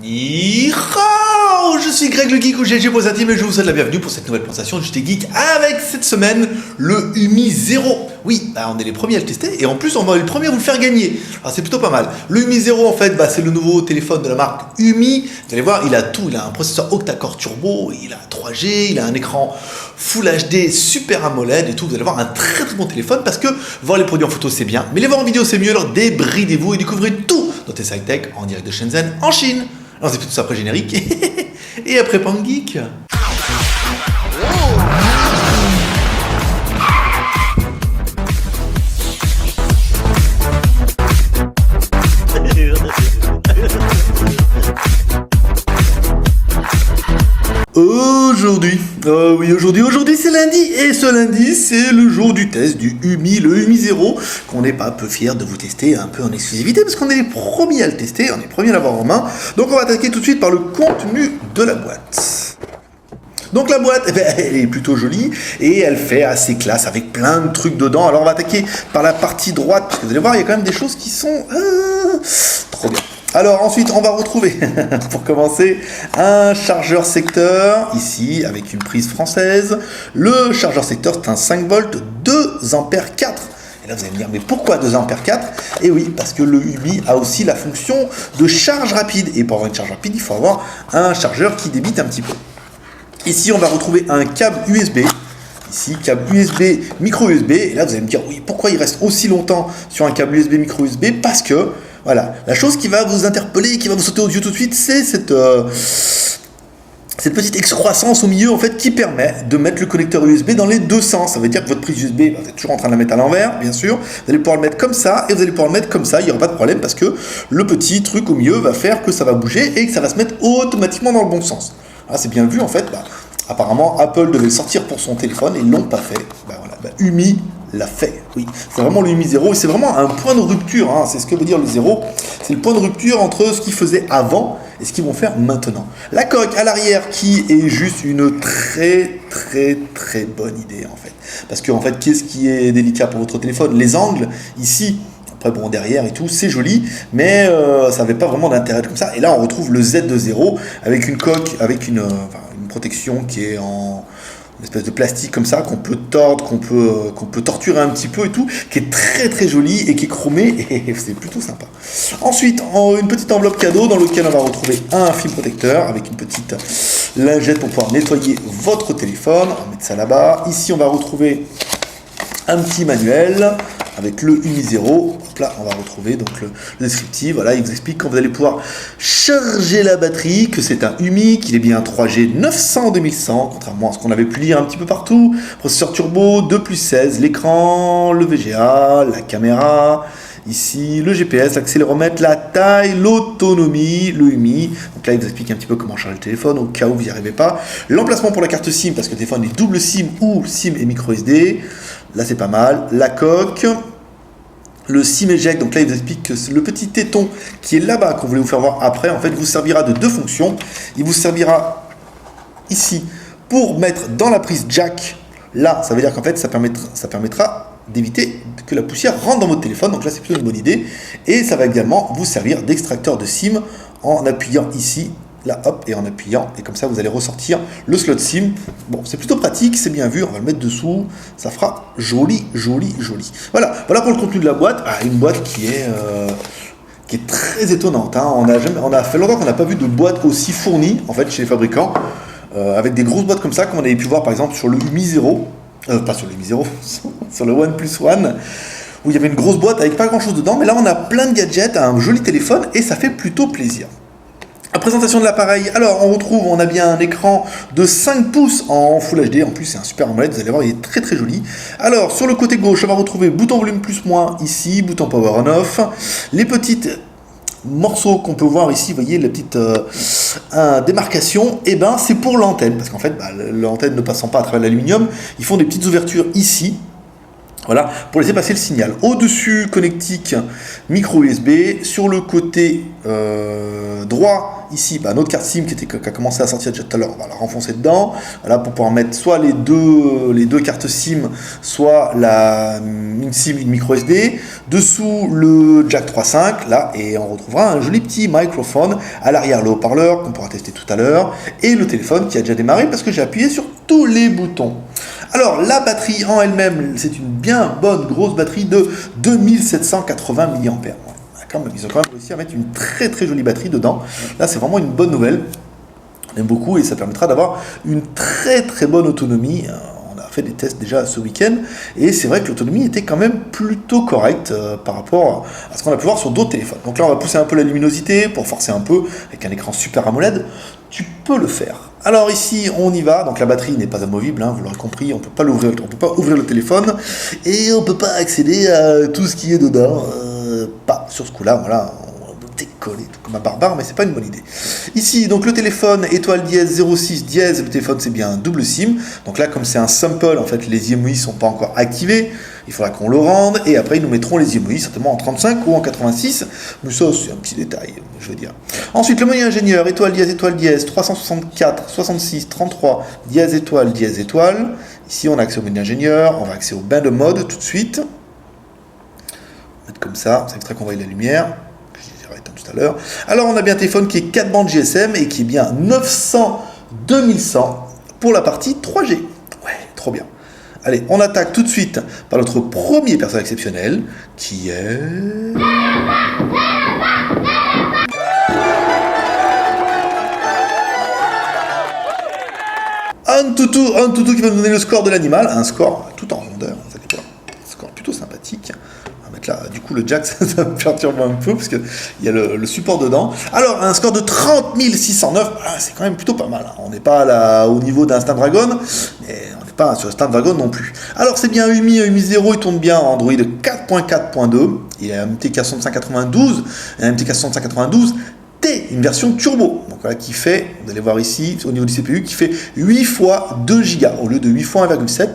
Ni hao, je suis Greg le Geek ou GG pour sa team et je vous souhaite la bienvenue pour cette nouvelle présentation de JT Geek avec cette semaine le UMI 0. Oui, on est les premiers à le tester et en plus on va être les premiers à vous le faire gagner. Alors c'est plutôt pas mal. Le UMI 0 en fait, c'est le nouveau téléphone de la marque UMI. Vous allez voir, il a tout. Il a un processeur octa-core turbo, il a 3G, il a un écran Full HD Super AMOLED et tout. Vous allez voir un très bon téléphone parce que voir les produits en photo c'est bien, mais les voir en vidéo c'est mieux. Alors débridez-vous et découvrez tout dans TSI Tech en direct de Shenzhen en Chine. Alors c'est tout ça après générique et après Pan Geek. Aujourd'hui c'est lundi et ce lundi c'est le jour du test du UMI, le UMI 0 qu'on n'est pas peu fier de vous tester un peu en exclusivité parce qu'on est les premiers à le tester, on est les premiers à l'avoir en main. Donc on va attaquer tout de suite par le contenu de la boîte. Donc la boîte, elle est plutôt jolie et elle fait assez classe avec plein de trucs dedans. Alors on va attaquer par la partie droite parce que vous allez voir il y a quand même des choses qui sont trop bien. Alors ensuite on va retrouver, pour commencer, un chargeur secteur, ici avec une prise française. Le chargeur secteur c'est un 5 volts 2 ampères 4. Et là vous allez me dire, mais pourquoi 2 ampères 4 ? Et oui, parce que le UMI a aussi la fonction de charge rapide. Et pour avoir une charge rapide, il faut avoir un chargeur qui débite un petit peu. Ici on va retrouver un câble USB. Ici, câble USB, micro USB. Et là vous allez me dire, oui, pourquoi il reste aussi longtemps sur un câble USB, micro USB ? Parce que voilà, la chose qui va vous interpeller, qui va vous sauter aux yeux tout de suite, c'est cette petite excroissance au milieu en fait qui permet de mettre le connecteur USB dans les deux sens. Ça veut dire que votre prise USB, vous êtes toujours en train de la mettre à l'envers, bien sûr. Vous allez pouvoir le mettre comme ça et vous allez pouvoir le mettre comme ça. Il n'y aura pas de problème parce que le petit truc au milieu va faire que ça va bouger et que ça va se mettre automatiquement dans le bon sens. Ah, c'est bien vu en fait. Apparemment, Apple devait le sortir pour son téléphone et ils ne l'ont pas fait. UMI l'a fait, oui. C'est vraiment le UMI 0 et c'est vraiment un point de rupture, hein. C'est ce que veut dire le 0. C'est le point de rupture entre ce qu'ils faisaient avant et ce qu'ils vont faire maintenant. La coque à l'arrière qui est juste une très bonne idée en fait. Parce que en fait, qu'est-ce qui est délicat pour votre téléphone ? Les angles, ici. Après bon, derrière et tout, c'est joli, mais ça n'avait pas vraiment d'intérêt comme ça. Et là, on retrouve le Z2.0 avec une coque, avec une protection qui est en une espèce de plastique comme ça, qu'on peut tordre, qu'on peut torturer un petit peu et tout, qui est très joli et qui est chromé, et c'est plutôt sympa. Ensuite, une petite enveloppe cadeau dans laquelle on va retrouver un film protecteur avec une petite lingette pour pouvoir nettoyer votre téléphone. On va mettre ça là-bas. Ici, on va retrouver un petit manuel avec le UMI 0. Hop là, on va retrouver donc le descriptif. Voilà, il vous explique quand vous allez pouvoir charger la batterie, que c'est un UMI, qu'il est bien un 3G 900-2100, contrairement à ce qu'on avait pu lire un petit peu partout. Processeur turbo 2+16, l'écran, le VGA, la caméra, ici le GPS, l'accéléromètre, la taille, l'autonomie, le UMI. Donc là, il vous explique un petit peu comment charger le téléphone au cas où vous n'y arrivez pas. L'emplacement pour la carte SIM, parce que le téléphone est double SIM ou SIM et micro SD. Là, c'est pas mal. La coque. Le SIM eject, donc là il vous explique que le petit téton qui est là-bas, qu'on voulait vous faire voir après, en fait vous servira de deux fonctions. Il vous servira ici pour mettre dans la prise jack. Là, ça veut dire qu'en fait ça permettra d'éviter que la poussière rentre dans votre téléphone. Donc là c'est plutôt une bonne idée. Et ça va également vous servir d'extracteur de SIM en appuyant ici. Là, hop, et en appuyant, et comme ça vous allez ressortir le slot SIM. Bon, c'est plutôt pratique, c'est bien vu, on va le mettre dessous, ça fera joli. Voilà pour le contenu de la boîte. Une boîte qui est très étonnante, hein. On a fait longtemps qu'on n'a pas vu de boîte aussi fournie, en fait, chez les fabricants, avec des grosses boîtes comme ça, comme on avait pu voir par exemple sur le UMI 0, pas sur le UMI 0, sur le OnePlus One, où il y avait une grosse boîte avec pas grand chose dedans, mais là on a plein de gadgets, un joli téléphone, et ça fait plutôt plaisir. La présentation de l'appareil, alors on a bien un écran de 5 pouces en Full HD, en plus c'est un super AMOLED, vous allez voir il est très joli. Alors sur le côté gauche on va retrouver bouton volume plus moins ici, bouton power on off, les petites morceaux qu'on peut voir ici, vous voyez la petite démarcation, et c'est pour l'antenne, parce qu'en fait l'antenne ne passant pas à travers l'aluminium, ils font des petites ouvertures ici. Voilà, pour laisser passer le signal. Au-dessus, connectique micro USB. Sur le côté droit, ici, notre carte SIM qui a commencé à sortir déjà tout à l'heure, on va la renfoncer dedans. Voilà, pour pouvoir mettre soit les deux cartes SIM, soit une SIM, une micro SD. Dessous, le jack 3.5, là, et on retrouvera un joli petit microphone. À l'arrière, le haut-parleur, qu'on pourra tester tout à l'heure. Et le téléphone qui a déjà démarré parce que j'ai appuyé sur tous les boutons. Alors, la batterie en elle-même, c'est une bien bonne grosse batterie de 2780 mAh. Ouais, quand même, ils ont quand même réussi à mettre une très très jolie batterie dedans. Là, c'est vraiment une bonne nouvelle. On aime beaucoup et ça permettra d'avoir une très très bonne autonomie. On a fait des tests déjà ce week-end et c'est vrai que l'autonomie était quand même plutôt correcte par rapport à ce qu'on a pu voir sur d'autres téléphones. Donc là, on va pousser un peu la luminosité pour forcer un peu avec un écran Super AMOLED. Tu peux le faire. Alors ici, on y va. Donc la batterie n'est pas amovible, vous l'aurez compris. On peut pas l'ouvrir, on peut pas ouvrir le téléphone et on peut pas accéder à tout ce qui est dedans. Pas sur ce coup-là. Voilà, on peut décoller tout comme un barbare, mais c'est pas une bonne idée. Ici, donc le téléphone étoile dièse 06 dièse. Le téléphone c'est bien un double SIM. Donc là, comme c'est un sample, en fait, les IMEI sont pas encore activés. Il faudra qu'on le rende, et après ils nous mettront les IMEI, certainement en 35 ou en 86, mais ça c'est un petit détail, je veux dire. Ensuite, le menu ingénieur, étoile dièse, 364, 66, 33, dièse étoile. Ici on a accès au menu ingénieur, on va accéder au bain de mode tout de suite. On va mettre comme ça, c'est extrait qu'on voit la lumière, que je dirai tout à l'heure. Alors on a bien un téléphone qui est 4 bandes GSM, et qui est bien 900 2100 pour la partie 3G. Ouais, trop bien. Allez, on attaque tout de suite par notre premier personnage exceptionnel, qui est... Un toutou qui va nous donner le score de l'animal, un score tout en rondeur, vous allez voir, un score plutôt sympathique. On va mettre là, du coup le jack, ça me perturbe un peu, parce qu'il y a le support dedans. Alors, un score de 30 609, c'est quand même plutôt pas mal, on n'est pas là au niveau d'un Snapdragon, mais pas sur Snapdragon non plus. Alors c'est bien UMI 0, il tourne bien en Android 4.4.2, il a un MTK 6592, un MTK 6592 T, une version turbo, donc voilà, qui fait, vous allez voir ici, au niveau du CPU, qui fait 8 fois 2 Go au lieu de 8 fois 1,7.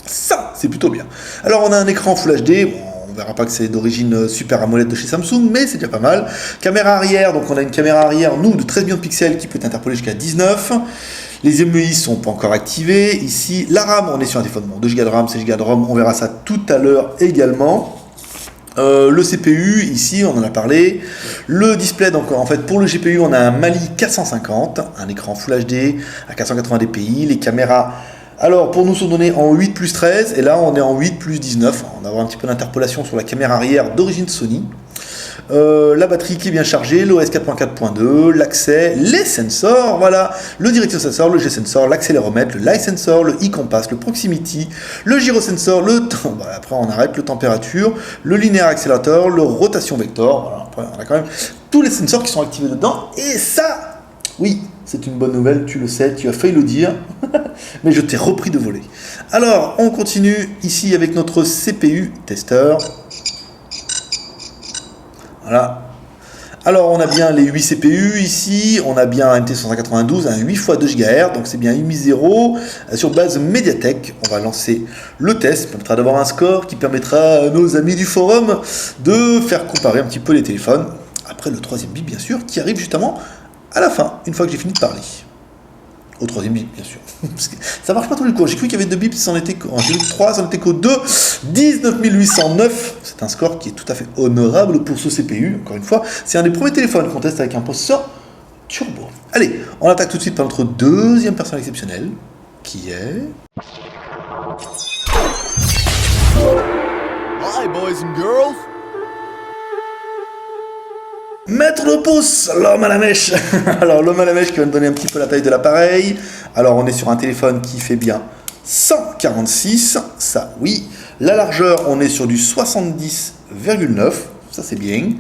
Ça, c'est plutôt bien. Alors on a un écran Full HD, on verra pas que c'est d'origine Super AMOLED de chez Samsung, mais c'est déjà pas mal. Caméra arrière, donc on a une caméra arrière, nous, de 13 millions de pixels qui peut être interpolée jusqu'à 19. Les IMEI sont pas encore activés. Ici, la RAM, on est sur un téléphone 2 Go de RAM, 16 Go de ROM, on verra ça tout à l'heure également. Le CPU, ici, on en a parlé. Le display, donc en fait, pour le GPU, on a un Mali 450, un écran Full HD à 480 dpi. Les caméras, alors pour nous, sont données en 8 plus 13, et là, on est en 8 plus 19. On va avoir un petit peu d'interpolation sur la caméra arrière d'origine Sony. La batterie qui est bien chargée, l'OS 4.4.2, l'accès, les sensors, voilà, le direction sensor, le G-sensor, l'accéléromètre, le light sensor, le e-compass, le proximity, le gyrosensor, le temps, voilà, après on arrête, le température, le linéaire accélérateur, le rotation vector, voilà, après on a quand même tous les sensors qui sont activés dedans, et ça, oui, c'est une bonne nouvelle, tu le sais, tu as failli le dire, mais je t'ai repris de voler. Alors, on continue ici avec notre CPU testeur. Voilà. Alors, on a bien les 8 CPU ici, on a bien un MT592, un 8 x 2 GHz, donc c'est bien UMI 0 sur base Mediatek. On va lancer le test, ça permettra d'avoir un score qui permettra à nos amis du forum de faire comparer un petit peu les téléphones. Après le troisième bip, bien sûr, qui arrive justement à la fin, une fois que j'ai fini de parler. Au troisième bip, bien sûr. Parce que ça marche pas tous les coups. J'ai cru qu'il y avait 2 bips, c'en était 3, c'en était qu'au 2. 19 809. C'est un score qui est tout à fait honorable pour ce CPU. Encore une fois, c'est un des premiers téléphones qu'on teste avec un processeur turbo. Allez, on attaque tout de suite par notre deuxième personnage exceptionnel, qui est... Hi, boys and girls. Mettre le pouce, l'homme à la mèche. Alors l'homme à la mèche qui va nous donner un petit peu la taille de l'appareil. Alors on est sur un téléphone qui fait bien 146, ça oui. La largeur, on est sur du 70,9, ça c'est bien.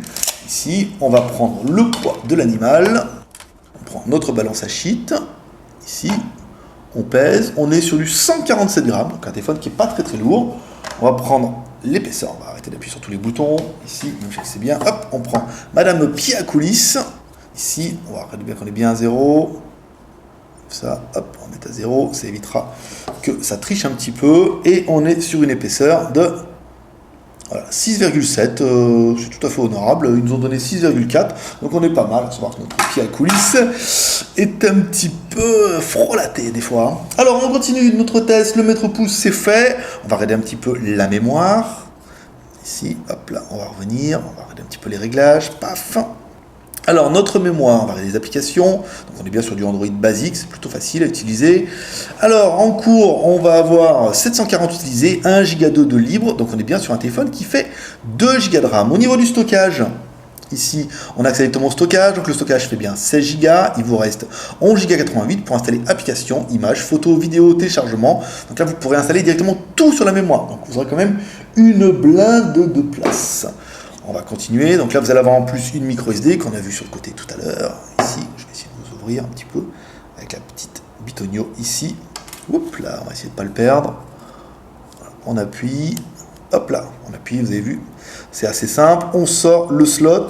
Ici, on va prendre le poids de l'animal. On prend notre balance à sheet. Ici, on pèse. On est sur du 147 grammes, donc un téléphone qui n'est pas très très lourd. On va prendre l'épaisseur, on va arrêter d'appuyer sur tous les boutons, ici, même si c'est bien, hop, on prend Madame pied à coulisses, ici, on va regarder bien qu'on est bien à 0, ça, hop, on met à 0, ça évitera que ça triche un petit peu, et on est sur une épaisseur de voilà, 6,7, c'est tout à fait honorable. Ils nous ont donné 6,4, donc on est pas mal. À savoir que notre pied à coulisses est un petit peu frelaté des fois. Alors on continue notre test, le mètre pouce c'est fait. On va regarder un petit peu la mémoire. Ici, hop là, on va revenir, on va regarder un petit peu les réglages, paf. Alors, notre mémoire, on va regarder les applications. Donc, on est bien sur du Android basique, c'est plutôt facile à utiliser. Alors, en cours, on va avoir 740 utilisés, 1 Go de libre. Donc, on est bien sur un téléphone qui fait 2 Go de RAM. Au niveau du stockage, ici, on a accès directement au stockage. Donc, le stockage fait bien 16 Go. Il vous reste 11 Go 88 pour installer applications, images, photos, vidéos, téléchargement. Donc là, vous pourrez installer directement tout sur la mémoire. Donc, vous aurez quand même une blinde de place. On va continuer, donc là vous allez avoir en plus une micro SD qu'on a vu sur le côté tout à l'heure. Ici, je vais essayer de vous ouvrir un petit peu avec la petite bitonio ici. Oups là, on va essayer de ne pas le perdre. Voilà, on appuie, hop là, on appuie, vous avez vu, c'est assez simple. On sort le slot.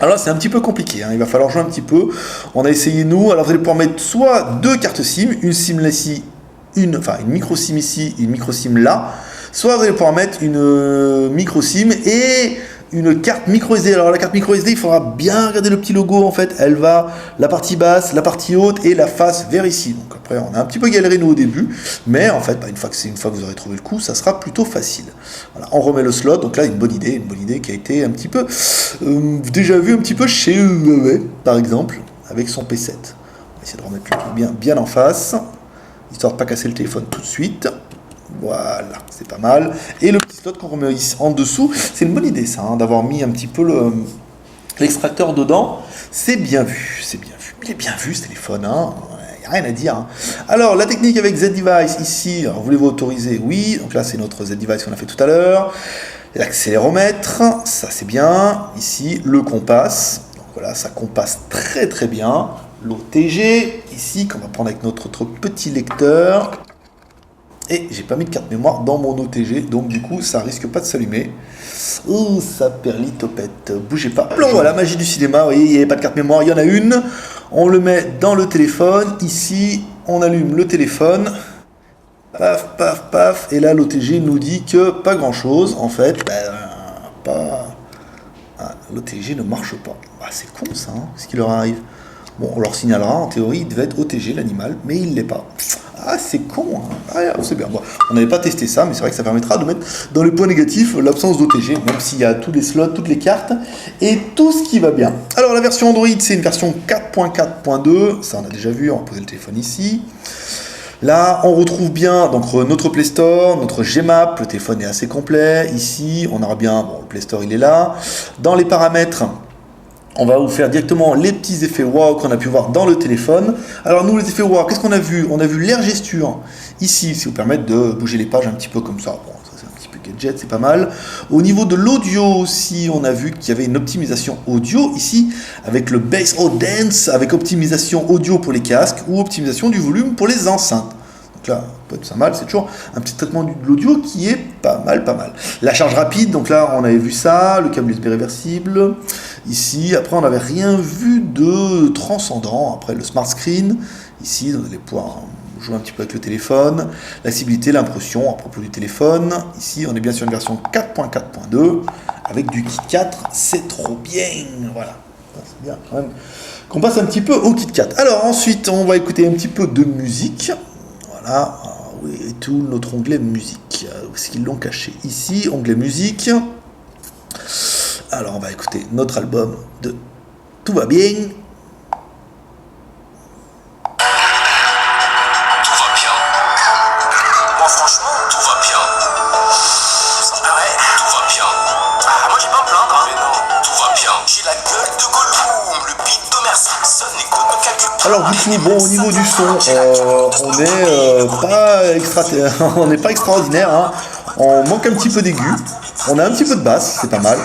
Alors là c'est un petit peu compliqué, hein. Il va falloir jouer un petit peu. On a essayé nous, alors vous allez pouvoir mettre soit deux cartes SIM, une SIM là ici, une micro SIM ici, une micro SIM là. Soit vous allez pouvoir mettre une micro SIM et une carte micro SD. Alors la carte micro SD, il faudra bien regarder le petit logo en fait. Elle va la partie basse, la partie haute et la face vers ici. Donc après on a un petit peu galéré nous au début, mais en fait une fois que vous aurez trouvé le coup, ça sera plutôt facile. Voilà, on remet le slot. Donc là une bonne idée qui a été un petit peu déjà vu un petit peu chez Huawei par exemple avec son P7. On va essayer de remettre le truc bien en face, histoire de pas casser le téléphone tout de suite. Voilà, c'est pas mal. Et le petit slot qu'on remet ici en dessous, c'est une bonne idée ça, hein, d'avoir mis un petit peu l'extracteur dedans. C'est bien vu, c'est bien vu. Il est bien vu ce téléphone, hein. Il n'y a rien à dire. Hein. Alors, la technique avec Z-Device ici, voulez-vous autoriser? Oui, donc là c'est notre Z-Device qu'on a fait tout à l'heure. L'accéléromètre, ça c'est bien. Ici, le compass. Donc voilà, ça compasse très très bien. L'OTG, ici, qu'on va prendre avec notre petit lecteur. Et j'ai pas mis de carte mémoire dans mon OTG, donc du coup ça risque pas de s'allumer. Oh, ça perlitopette, bougez pas. Alors voilà, magie du cinéma, vous voyez, il n'y avait pas de carte mémoire, il y en a une. On le met dans le téléphone, ici on allume le téléphone. Paf, paf, paf, et là l'OTG nous dit que pas grand chose, en fait, l'OTG ne marche pas. Ah, c'est con ça, hein, ce qui leur arrive. Bon, on leur signalera, en théorie, il devait être OTG l'animal, mais il ne l'est pas. Ah, c'est con, hein. Ah, c'est bien. Bon, on n'avait pas testé ça, mais c'est vrai que ça permettra de mettre dans les points négatifs l'absence d'OTG, même s'il y a tous les slots, toutes les cartes, et tout ce qui va bien. Alors, la version Android, c'est une version 4.4.2, ça on a déjà vu, on va poser le téléphone ici. Là, on retrouve bien donc, notre Play Store, notre Gmap, le téléphone est assez complet. Ici, on aura bien, bon, le Play Store, il est là. Dans les paramètres, on va vous faire directement les petits effets wow qu'on a pu voir dans le téléphone. Alors nous, les effets wow, qu'est-ce qu'on a vu? On a vu l'air gesture, ici, si vous permettre de bouger les pages un petit peu comme ça. Bon, ça c'est un petit peu gadget, c'est pas mal. Au niveau de l'audio aussi, on a vu qu'il y avait une optimisation audio, ici, avec le Bass Dance, avec optimisation audio pour les casques, ou optimisation du volume pour les enceintes. Donc là, peut être ça mal, c'est toujours un petit traitement de l'audio qui est pas mal. La charge rapide, donc là, on avait vu ça, le câble USB réversible. Ici, après, on n'avait rien vu de transcendant. Après, le smart screen. Ici, vous allez pouvoir jouer un petit peu avec le téléphone. L'accessibilité, l'impression à propos du téléphone. Ici, on est bien sur une version 4.4.2 avec du KitKat. C'est trop bien. Voilà. C'est bien quand même qu'on passe un petit peu au KitKat. Alors, ensuite, on va écouter un petit peu de musique. Voilà. Oui, et tout notre onglet musique. Où est-ce qu'ils l'ont caché? Ici, onglet musique. Alors on va écouter notre album de Tout va bien. Tout va bien. Bon franchement, tout va bien. Ah ouais, tout va bien. Ah moi j'ai pas à me plaindre hein. Mais non, tout va bien. J'ai la gueule de Gollum, le beat d'Homer Simpson écoute me calcule. Alors du coup, bon au niveau du son, on n'est pas extraordinaire, hein. On manque un petit peu d'aigu. On a un petit peu de basse, c'est pas mal.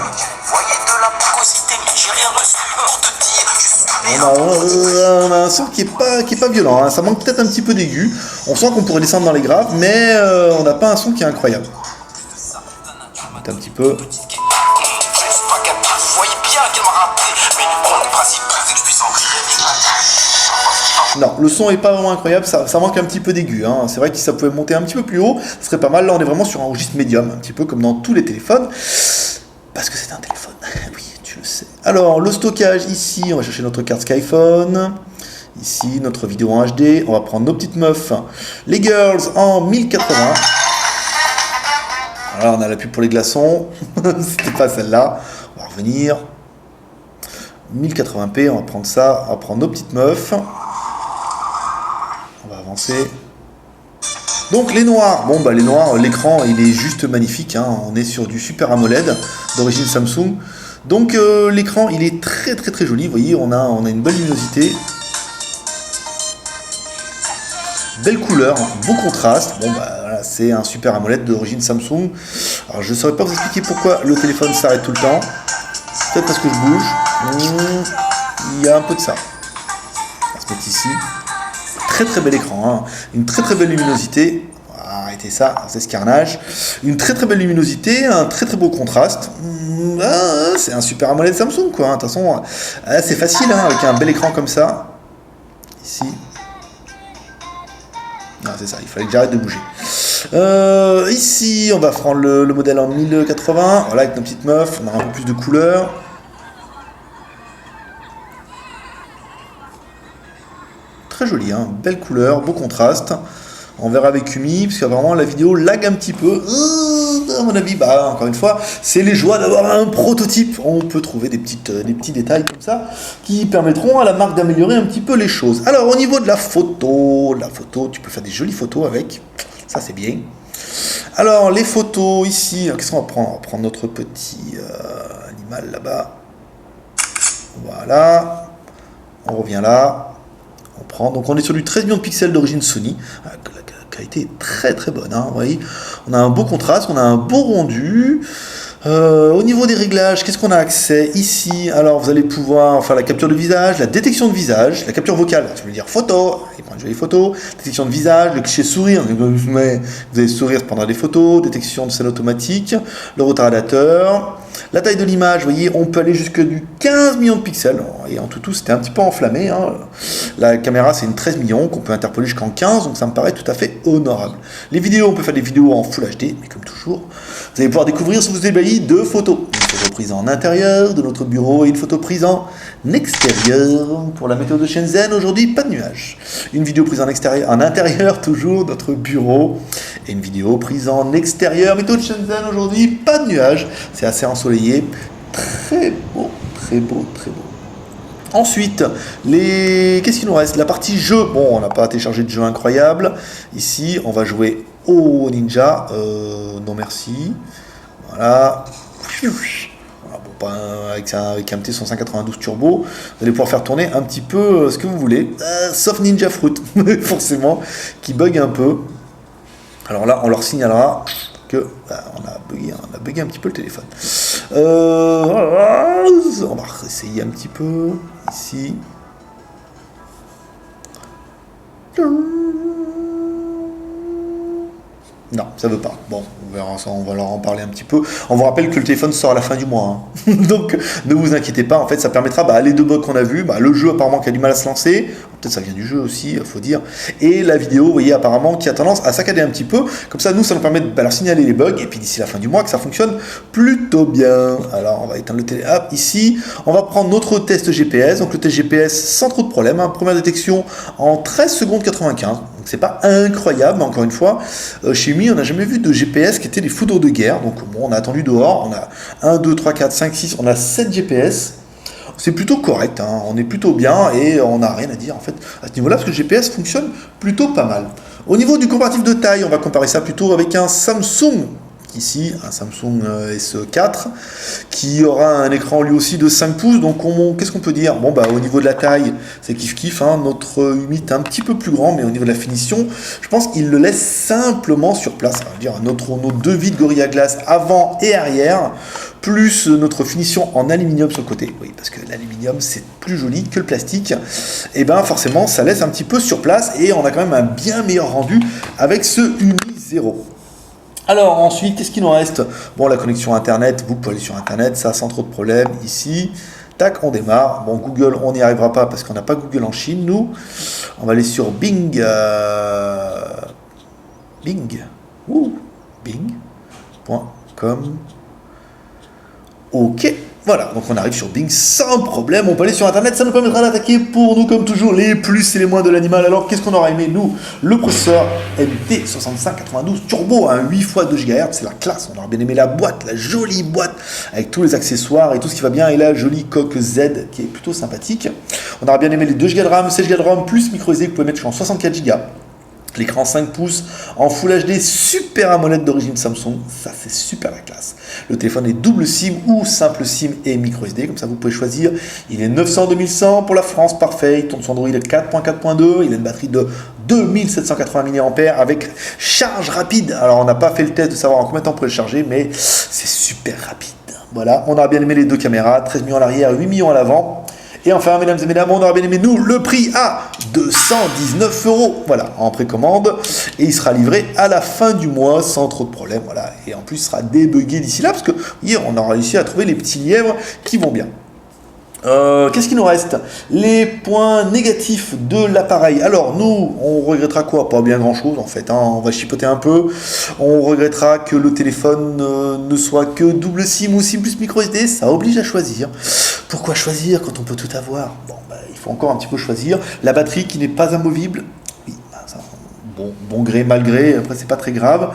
On a un son qui est pas violent, hein. Ça manque peut-être un petit peu d'aigu. On sent qu'on pourrait descendre dans les graves, mais on n'a pas un son qui est incroyable. On va mettre un petit peu. Non, le son est pas vraiment incroyable, ça manque un petit peu d'aigu, hein. C'est vrai que si ça pouvait monter un petit peu plus haut, ce serait pas mal. Là, on est vraiment sur un registre médium, un petit peu comme dans tous les téléphones, parce que c'est un téléphone, oui, tu le sais. Alors, le stockage, ici, on va chercher notre carte Skyphone. Ici, notre vidéo en HD. On va prendre nos petites meufs, les girls, en 1080. Voilà, on a la pub pour les glaçons. C'était pas celle-là. On va revenir. 1080p, on va prendre ça. On va prendre nos petites meufs. On va avancer. Donc les noirs, bon bah les noirs, l'écran il est juste magnifique, hein. On est sur du Super AMOLED d'origine Samsung. Donc l'écran il est très très très joli, vous voyez on a une belle luminosité. Belle couleur, beau contraste. Bon bah voilà, c'est un Super AMOLED d'origine Samsung. Alors je ne saurais pas vous expliquer pourquoi le téléphone s'arrête tout le temps. Peut-être parce que je bouge. Il y a un peu de ça. On va se mettre ici. Très très bel écran, hein. Une très très belle luminosité. Arrêtez ça, c'est ce carnage. Une très très belle luminosité, un très très beau contraste. C'est un Super AMOLED Samsung quoi. De toute façon, c'est facile hein, avec un bel écran comme ça. Ici. Non, c'est ça, il fallait que j'arrête de bouger. Ici, on va prendre le modèle en 1080. Voilà, avec nos petites meufs, on a un peu plus de couleurs. Très joli, hein, belle couleur, beau contraste. On verra avec Umi, parce que vraiment la vidéo lag un petit peu. À mon avis, bah encore une fois, c'est les joies d'avoir un prototype. On peut trouver des petits détails comme ça qui permettront à la marque d'améliorer un petit peu les choses. Alors au niveau de la photo, tu peux faire des jolies photos avec. Ça c'est bien. Alors les photos ici, qu'est-ce qu'on va prendre? On va prendre notre petit animal là-bas. Voilà. On revient là. On prend. Donc on est sur du 13 millions de pixels d'origine Sony. La qualité est très très bonne. Hein, vous voyez, on a un beau contraste, on a un beau rendu. Au niveau des réglages, qu'est-ce qu'on a accès ici? Alors vous allez pouvoir faire la capture de visage, la détection de visage, la capture vocale, ça veut dire photo, il prend une jolie photo, détection de visage, le cliché sourire, vous allez sourire pendant des photos, détection de scène automatique, le retardateur, la taille de l'image, vous voyez, on peut aller jusque du 15 millions de pixels, et en tout c'était un petit peu enflammé, hein. La caméra c'est une 13 millions qu'on peut interpoler jusqu'en 15, donc ça me paraît tout à fait honorable. Les vidéos, on peut faire des vidéos en Full HD, mais comme toujours, vous allez pouvoir découvrir sous vos ébahis deux photos. Une photo prise en intérieur de notre bureau et une photo prise en extérieur. Pour la météo de Shenzhen, aujourd'hui, pas de nuages. Une vidéo prise en extérieur, en intérieur, toujours, notre bureau. Et une vidéo prise en extérieur. Météo de Shenzhen, aujourd'hui, pas de nuages. C'est assez ensoleillé. Très beau, très beau, très beau. Ensuite, qu'est-ce qu'il nous reste? La partie jeu. Bon, on n'a pas téléchargé de jeu incroyable. Ici, on va jouer au Ninja. Non merci. Voilà. Voilà, bon, avec un petit 192 turbo, vous allez pouvoir faire tourner un petit peu ce que vous voulez, sauf Ninja Fruit, forcément, qui bug un peu. Alors là, on leur signalera que on a bugué un petit peu le téléphone. On va essayer un petit peu ici. Non, ça veut pas. Bon, on verra ça, on va leur en parler un petit peu. On vous rappelle que le téléphone sort à la fin du mois. Hein. Donc, ne vous inquiétez pas. En fait, ça permettra les deux bugs qu'on a vus. Le jeu, apparemment, qui a du mal à se lancer. Peut-être ça vient du jeu aussi, il faut dire. Et la vidéo, vous voyez, apparemment, qui a tendance à saccader un petit peu. Comme ça, nous, ça nous permet de leur signaler les bugs. Et puis, d'ici la fin du mois, que ça fonctionne plutôt bien. Alors, on va éteindre le télé. Hop, ici, on va prendre notre test GPS. Donc, le test GPS sans trop de problème. Hein. Première détection en 13 secondes 95. Donc, c'est pas incroyable, mais encore une fois, chez Umi, on n'a jamais vu de GPS qui étaient des foudres de guerre. Donc, bon, on a attendu dehors. On a 1, 2, 3, 4, 5, 6. On a 7 GPS. C'est plutôt correct, hein. On est plutôt bien et on n'a rien à dire en fait à ce niveau-là parce que le GPS fonctionne plutôt pas mal. Au niveau du comparatif de taille, on va comparer ça plutôt avec un Samsung. Ici, un Samsung S4 qui aura un écran lui aussi de 5 pouces. Donc, qu'est-ce qu'on peut dire? Bon, au niveau de la taille, c'est kiff-kiff. Hein. Notre Umi est un petit peu plus grand, mais au niveau de la finition, je pense qu'il le laisse simplement sur place. Ça veut dire nos deux vides Gorilla Glass avant et arrière, plus notre finition en aluminium sur le côté. Oui, parce que l'aluminium, c'est plus joli que le plastique. Et bien, forcément, ça laisse un petit peu sur place et on a quand même un bien meilleur rendu avec ce Umi 0. Alors ensuite, qu'est-ce qu'il nous reste? Bon, la connexion Internet, vous pouvez aller sur Internet, ça sans trop de problème. Ici, Tac, on démarre. Bon, Google, on n'y arrivera pas parce qu'on n'a pas Google en Chine, nous. On va aller sur Bing. Bing. Bing.com. Ok. Voilà, donc on arrive sur Bing sans problème, on peut aller sur internet, ça nous permettra d'attaquer pour nous comme toujours les plus et les moins de l'animal. Alors qu'est-ce qu'on aura aimé nous? Le processeur MT6592 Turbo, 8 x 2 GHz, c'est la classe, on aura bien aimé la boîte, la jolie boîte avec tous les accessoires et tout ce qui va bien, et la jolie coque Z qui est plutôt sympathique. On aura bien aimé les 2 Go de RAM, 16 Go de RAM plus micro SD que vous pouvez mettre jusqu'en 64 Go. L'écran 5 pouces en Full HD Super AMOLED d'origine Samsung, ça c'est super la classe. Le téléphone est double SIM ou simple SIM et micro SD, comme ça vous pouvez choisir. Il est 900-2100 pour la France, parfait. Il tourne sur Android 4.4.2, il a une batterie de 2780 mAh avec charge rapide. Alors on n'a pas fait le test de savoir en combien de temps on pourrait le charger, mais c'est super rapide. Voilà, on aura bien aimé les 2 caméras, 13 millions à l'arrière, 8 millions à l'avant. Et enfin, mesdames et mesdames, on aura bien aimé, nous, le prix à 219 €. Voilà, en précommande. Et il sera livré à la fin du mois sans trop de problèmes. Voilà. Et en plus, il sera débugué d'ici là, parce que hier, on aura réussi à trouver les petits lièvres qui vont bien. Qu'est-ce qu'il nous reste? Les points négatifs de l'appareil. Alors nous, on regrettera quoi? Pas bien grand chose en fait, hein. On va chipoter un peu. On regrettera que le téléphone ne soit que double SIM ou SIM plus micro SD. Ça oblige à choisir. Pourquoi choisir quand on peut tout avoir? Bon, il faut encore un petit peu choisir. La batterie qui n'est pas amovible. Oui, ça, bon gré, mal gré, après c'est pas très grave.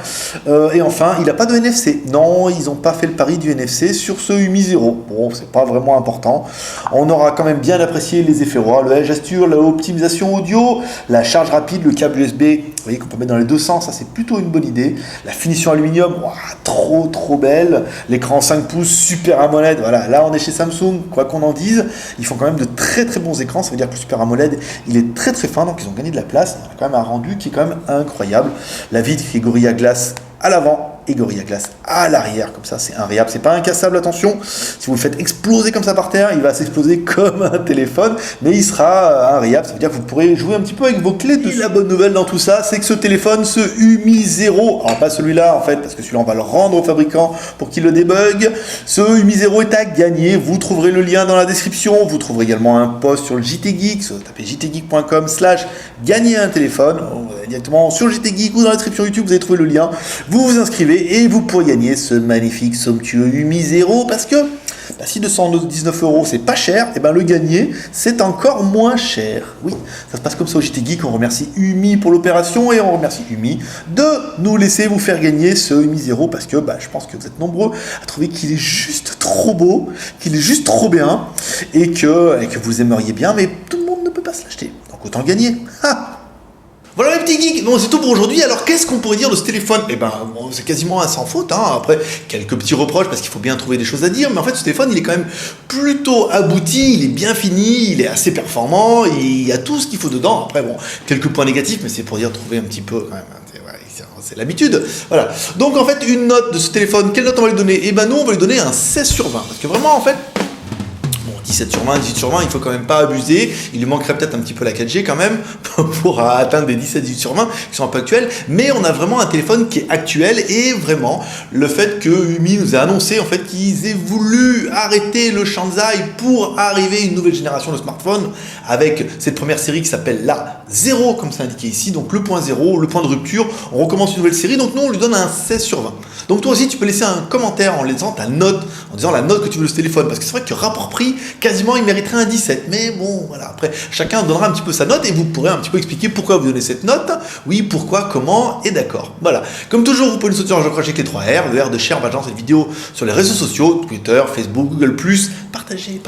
Et enfin, il n'a pas de NFC. Non, ils n'ont pas fait le pari du NFC sur ce UMI 0. Bon, c'est pas vraiment important. On aura quand même bien apprécié les effets rois, le gesture, l'optimisation audio, la charge rapide, le câble USB, vous voyez qu'on peut mettre dans les deux sens, ça c'est plutôt une bonne idée. La finition aluminium, wow, trop belle. L'écran 5 pouces, Super AMOLED, voilà, là on est chez Samsung, quoi qu'on en dise, ils font quand même de très bons écrans, ça veut dire que le Super AMOLED, il est très fin, donc ils ont gagné de la place, il y a quand même un rendu qui est quand même incroyable. La vitre qui est Gorilla Glass à l'avant et Gorilla Glass à l'arrière, comme ça c'est invariable, c'est pas incassable, attention, si vous le faites exploser comme ça par terre, il va s'exploser comme un téléphone, mais il sera invariable, ça veut dire que vous pourrez jouer un petit peu avec vos clés dessus. La bonne nouvelle dans tout ça, c'est que ce téléphone, ce UMI 0, alors pas celui-là en fait, parce que celui-là on va le rendre au fabricant pour qu'il le débug, ce UMI 0 est à gagner, vous trouverez le lien dans la description, vous trouverez également un post sur le JT Geek, tapez jtgeek.com/gagner un téléphone, directement sur JT Geek ou dans la description YouTube, vous allez trouver le lien, vous vous inscrivez et vous pourrez gagner ce magnifique somptueux UMI 0 parce que si 219 € c'est pas cher, et le gagner c'est encore moins cher. Oui, ça se passe comme ça au JT Geek. On remercie UMI pour l'opération et on remercie UMI de nous laisser vous faire gagner ce UMI 0 parce que je pense que vous êtes nombreux à trouver qu'il est juste trop beau, qu'il est juste trop bien et que vous aimeriez bien, mais tout le monde ne peut pas se l'acheter. Donc autant gagner. Voilà les petits geeks, bon c'est tout pour aujourd'hui. Alors qu'est-ce qu'on pourrait dire de ce téléphone? C'est quasiment un sans faute, hein. Après quelques petits reproches parce qu'il faut bien trouver des choses à dire, mais en fait ce téléphone il est quand même plutôt abouti, il est bien fini, il est assez performant, il y a tout ce qu'il faut dedans. Après quelques points négatifs, mais c'est pour dire trouver un petit peu quand même, c'est l'habitude. Voilà. Donc en fait une note de ce téléphone, quelle note on va lui donner? Nous on va lui donner un 16/20, parce que vraiment en fait 17/20, 18/20, il faut quand même pas abuser. Il lui manquerait peut-être un petit peu la 4G quand même pour atteindre des 17-18/20 qui sont un peu actuels. Mais on a vraiment un téléphone qui est actuel et vraiment le fait que UMI nous a annoncé en fait qu'ils aient voulu arrêter le Shanzai pour arriver à une nouvelle génération de smartphones avec cette première série qui s'appelle la 0 comme c'est indiqué ici. Donc le point 0, le point de rupture. On recommence une nouvelle série. Donc nous on lui donne un 16/20. Donc toi aussi tu peux laisser un commentaire en laissant ta note, en disant la note que tu veux de ce téléphone. Parce que c'est vrai que rapport prix, quasiment il mériterait un 17, mais bon voilà, après chacun donnera un petit peu sa note et vous pourrez un petit peu expliquer pourquoi vous donnez cette note, oui, pourquoi, comment et d'accord. Voilà, comme toujours vous pouvez nous soutenir en jouant avec les 3 R, le R de share, dans cette vidéo sur les réseaux sociaux, Twitter, Facebook, Google+, partagez,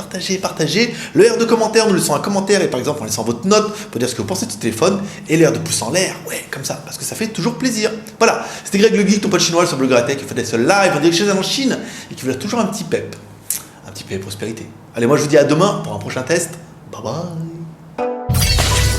le R de commentaire, nous laissons un commentaire et par exemple en laissant votre note pour dire ce que vous pensez de ce téléphone, et le R de pouce en l'air, ouais, comme ça, parce que ça fait toujours plaisir. Voilà, c'était Greg le Geek, ton pote chinois sur Blogratech, qui fait des seuls live en direct chez en Chine et qui vous donne toujours un petit pep prospérité. Allez, moi je vous dis à demain pour un prochain test. Bye bye.